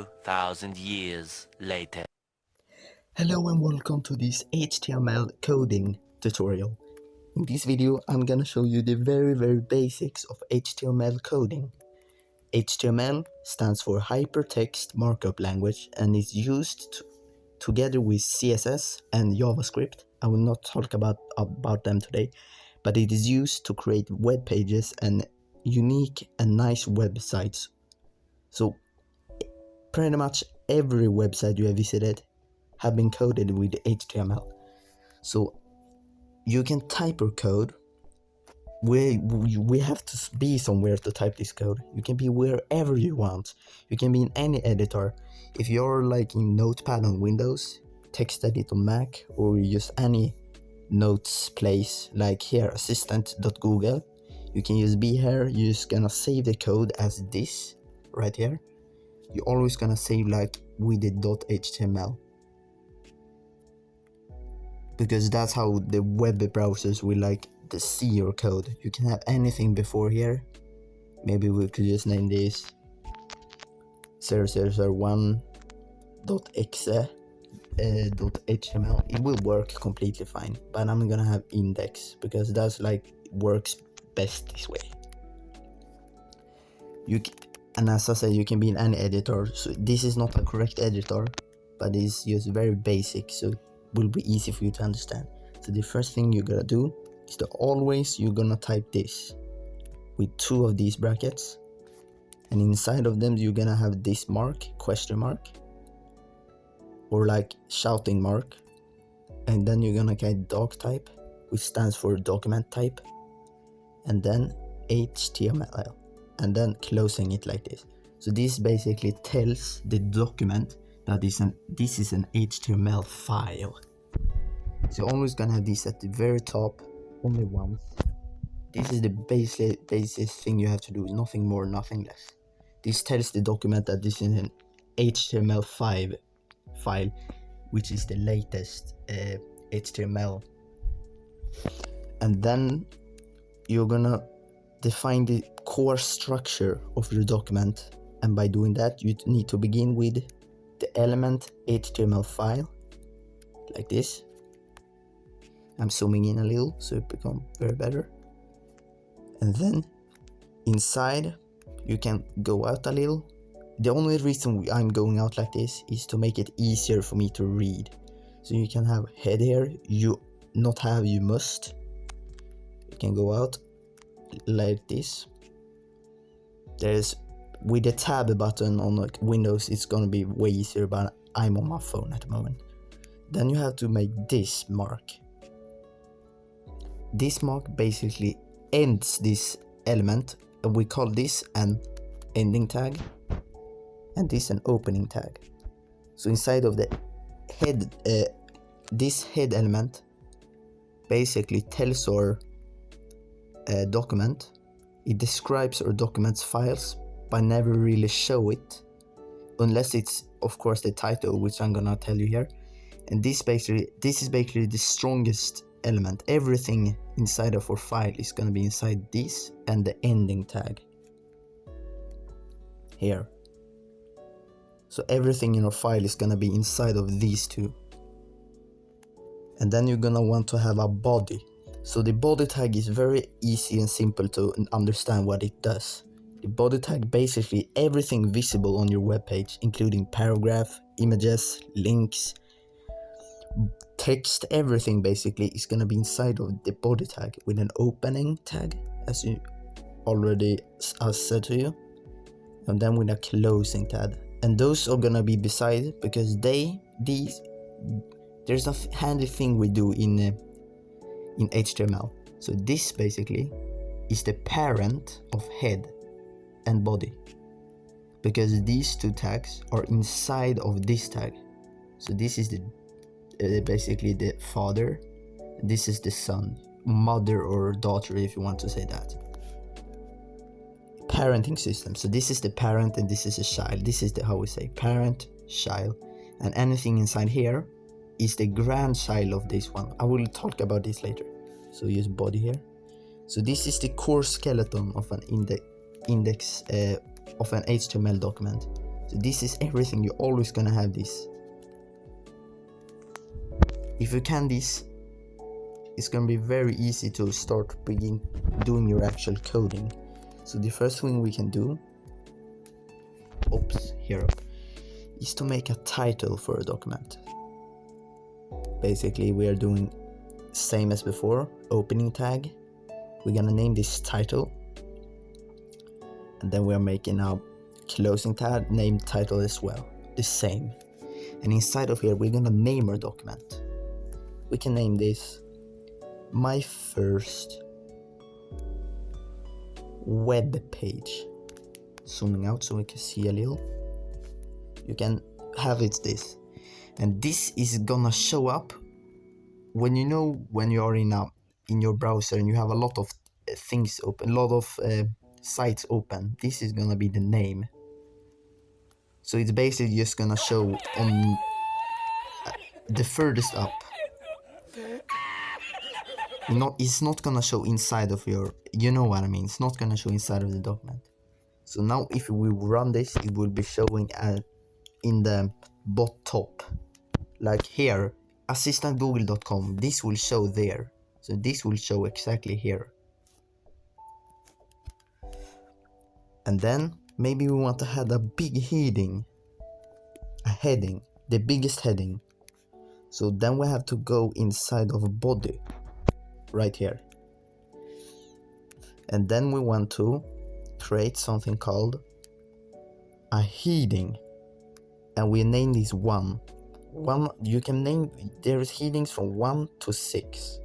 2,000 years later. Hello and welcome to this HTML coding tutorial. In this video I'm gonna show you the very basics of HTML coding. HTML stands for Hypertext Markup Language and is used together with CSS and JavaScript. I will not talk about them today, but it is used to create web pages and unique and nice websites. So pretty much every website you have visited have been coded with HTML. So you can type your code. We have to be somewhere to type this code. You can be wherever you want. You can be in any editor. If you're like in Notepad on Windows, text edit on Mac, or you use any notes place like here, assistant.google, you can use be here. You're just gonna save the code as this right here. You're always gonna save like with the .html, because that's how the web browsers will like to see your code. You can have anything before here. Maybe we could just name this 0001.exe.html. It will work completely fine, but I'm gonna have index because that's like works best this way. And as I said, you can be in any editor. So this is not a correct editor, but it's just very basic, so it will be easy for you to understand. So the first thing you're gonna do is to always you're gonna type this with two of these brackets, and inside of them you're gonna have this mark, question mark, or like shouting mark, and then you're gonna get doc type, which stands for document type, and then HTML, and then closing it like this. So this basically tells the document that this is an HTML file. So you're always gonna have this at the very top, only once. This is the basic thing you have to do, nothing more, nothing less. This tells the document that this is an HTML5 file, which is the latest HTML. And then you're gonna define the core structure of your document, and by doing that you need to begin with the element HTML file like this. I'm zooming in a little so it becomes very better, and then inside you can go out a little. The only reason I'm going out like this is to make it easier for me to read. So you can have head here, you must. You can go out like this. There's with the tab button on like Windows, it's gonna be way easier, but I'm on my phone at the moment. Then you have to make this mark. This mark basically ends this element, and we call this an ending tag and this an opening tag. So inside of the head, this head element basically tells our document. It describes or documents files, but never really show it, unless it's of course the title, which I'm gonna tell you here. And this is basically the strongest element. Everything inside of our file is gonna be inside this and the ending tag here. So everything in our file is gonna be inside of these two. And then you're gonna want to have a body. So the body tag is very easy and simple to understand what it does. The body tag basically everything visible on your web page, including paragraph, images, links, text, everything basically is gonna be inside of the body tag with an opening tag, as you already said to you, and then with a closing tag. And those are gonna be beside, because there's a handy thing we do in HTML. So this basically is the parent of head and body, because these two tags are inside of this tag. So this is the basically the father, this is the son, mother or daughter if you want to say that. Parenting system. So this is the parent and this is a child. This is how we say parent, child, and anything inside here is the grandchild of this one. I will talk about this later. So use body here. So this is the core skeleton of an index of an HTML document. So this is everything. You're always gonna have this. If you can this, it's gonna be very easy to start doing your actual coding. So the first thing we can do, is to make a title for a document. Basically, we are doing same as before, opening tag. We're gonna name this title, and then we are making a closing tag, name title as well, the same. And inside of here, we're gonna name our document. We can name this my first web page. Zooming out so we can see a little. You can have it this, and this is gonna show up when you are in your browser and you have a lot of things open, a lot of sites open. This is gonna be the name. So it's basically just gonna show on the furthest up. It's not gonna show inside of your, you know what I mean. It's not gonna show inside of the document. So now if we run this, it will be showing in the top, like here, assistantgoogle.com. This will show there. So this will show exactly here. And then maybe we want to add a big heading, the biggest heading. So then we have to go inside of body, right here. And then we want to create something called a heading, and we name this 1. You can name, there is headings from 1 to 6,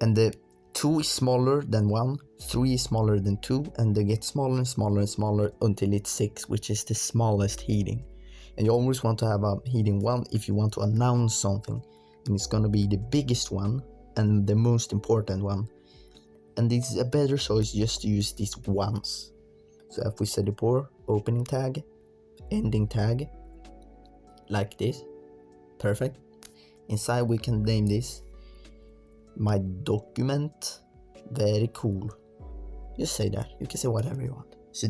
and the 2 is smaller than 1, 3 is smaller than 2, and they get smaller and smaller and smaller until it's 6, which is the smallest heading. And you always want to have a heading 1 if you want to announce something, and it's gonna be the biggest one and the most important one. And this is a better choice just to use these once. So if we set it for opening tag, ending tag, like this, perfect. Inside we can name this my document, very cool. Just say that, you can say whatever you want. So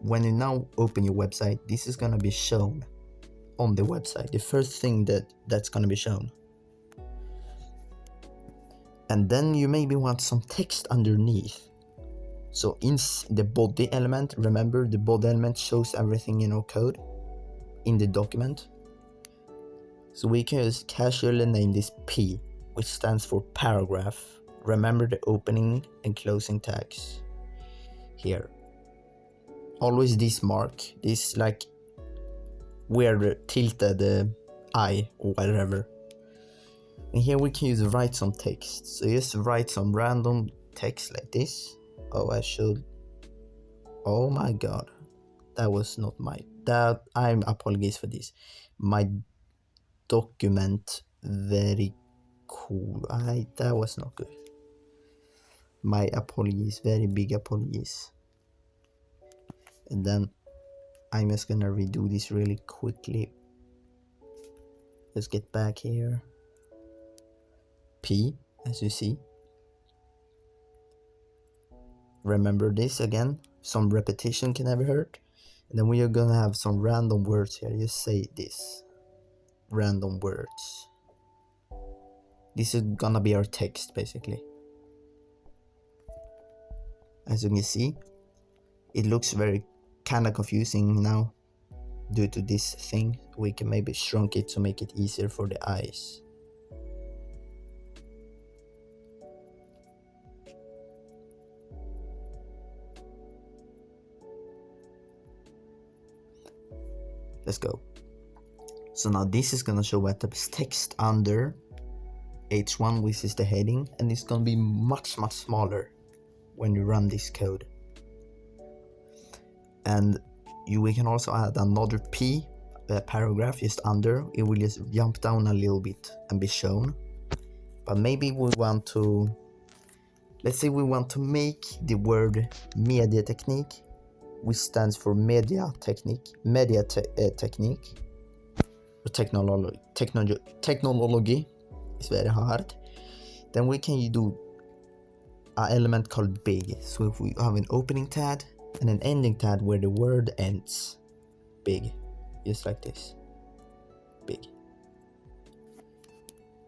when you now open your website, this is gonna be shown on the website, the first thing that's gonna be shown. And then you maybe want some text underneath. So in the body element, remember the body element shows everything in our code in the document. So we can just casually name this P, which stands for paragraph. Remember the opening and closing tags here. Always this mark, this like where tilted the I or whatever. And here we can write some text. So just write some random text like this. Oh my god, that was not I'm apologies for this. My document, very cool. That was not good. My apologies, very big apologies. And then I'm just gonna redo this really quickly. Let's get back here. P, as you see. Remember this again, some repetition can never hurt. And then we are gonna have some random words here. Just say this, random words. This is gonna be our text basically. As you can see, it looks very kind of confusing now due to this thing. We can maybe shrunk it to make it easier for the eyes. Let's go. So now this is gonna show what the text under H1, which is the heading, and it's gonna be much smaller when you run this code. And we can also add another P paragraph just under. It will just jump down a little bit and be shown. But maybe we want to, let's say we want to make the word media technique, which stands for media technique, or technology is very hard. Then we can do an element called big. So if we have an opening tag, and an ending tag where the word ends. Big, just like this. Big.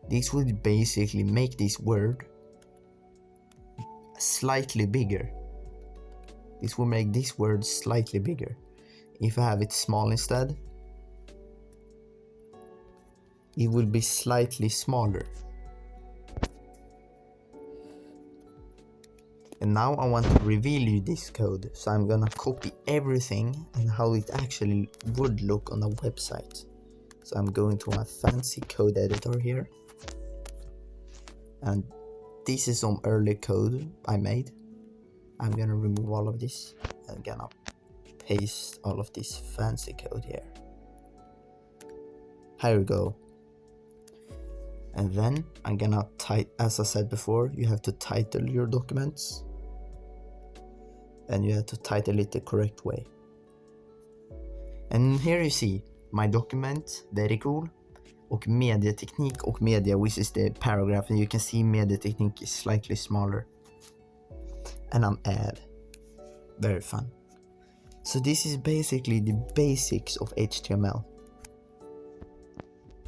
This would basically make this word slightly bigger. This will make this word slightly bigger. If I have it small instead, it will be slightly smaller. And now I want to reveal you this code, so I'm gonna copy everything and how it actually would look on a website. So I'm going to my fancy code editor here, and this is some early code I made. I'm gonna remove all of this and gonna paste all of this fancy code here. Here we go. And then I'm gonna as I said before, you have to title your documents, and you have to title it the correct way. And here you see my document, very cool, och medieteknik och media, which is the paragraph, and you can see medieteknik is slightly smaller. And I'm add, very fun. So this is basically the basics of HTML.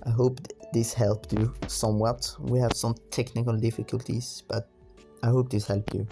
I hope this helped you somewhat. We have some technical difficulties, but I hope this helped you.